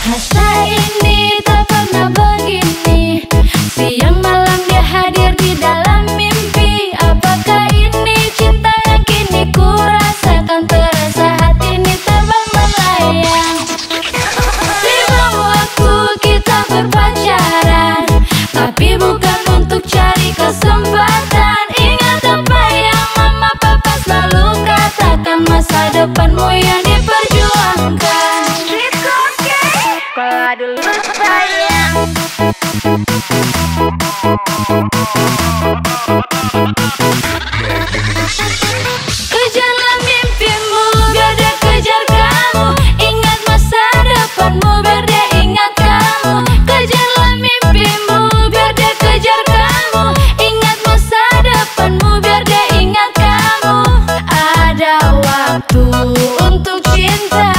Rasa ini tak pernah begini. Siang malam dia hadir di dalam mimpi. Apakah ini cinta yang kini ku rasakan? Terasa hati ini terbang melayang. Tiba waktu kita berpacaran, tapi bukan untuk cari kesempatan. Ingat apa yang mama papa selalu katakan, masa depanmu yang diperjuangkan. Sekolah dulu sayang. Kejarlah mimpimu biar dia kejar kamu. Ingat masa depanmu biar dia ingat kamu. Kejarlah mimpimu biar dia kejar kamu. Ingat masa depanmu biar dia ingat kamu. Ada waktu untuk cinta.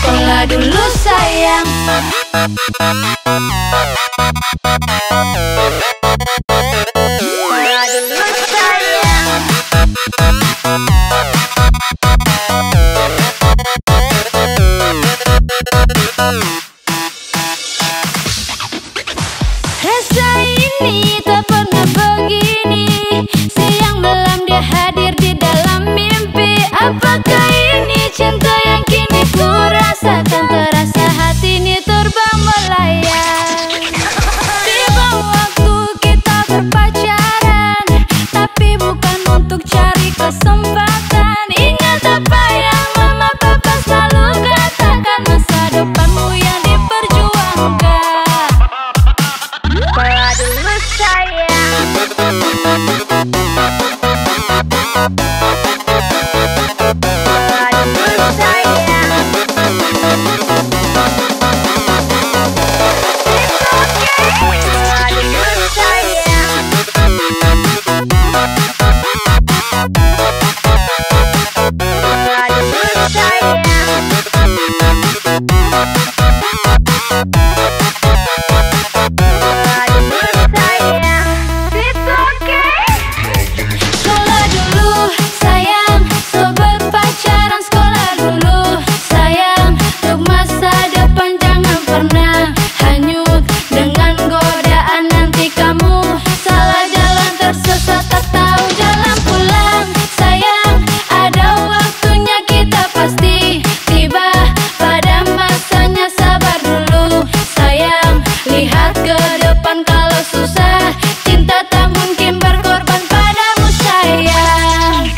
Sekolah dulu sayang. Sekolah dulu sayang. Rasa ini tak pernah begini. Siang malam dia hadir di dalam mimpi. Apakah ini cinta yang kini ku rasakan? Terasa hati ini terbang melayang. Tiba waktu kita berpacaran, tapi bukan untuk cari kesempatan. Ingat apa yang mama papa selalu katakan, masa depanmu yang diperjuangkan. Sekolah dulu sayang. Sekolah dulu sayang. Sekolah dulu sayang. Sekolah dulu sayang. Sekolah dulu sayang, sobat pacaran sekolah dulu sayang. Untuk masa depan jangan pernah hanyut dengan godaan. Nanti kamu salah jalan, tersesat, tak tahu jalan pulang. Sayang, ada waktunya kita pasti tiba. Pada masanya sabar dulu sayang. Lihat ke depan kalau susah, cinta tak mungkin berkorban padamu sayang.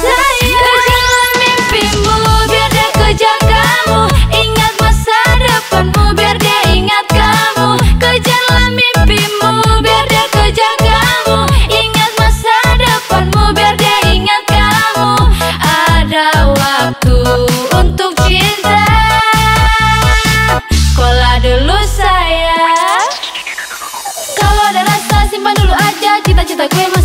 Kejarlah mimpimu biar dia kejar kamu. Ingat masa depanmu biar dia ingat kamu. Kejarlah mimpimu biar dia kejar kamu. Ingat masa depanmu biar dia ingat kamu. Ada waktu untuk cinta. Sekolah dulu sayang. Kalau ada rasa simpan dulu aja, cita-cita gue masih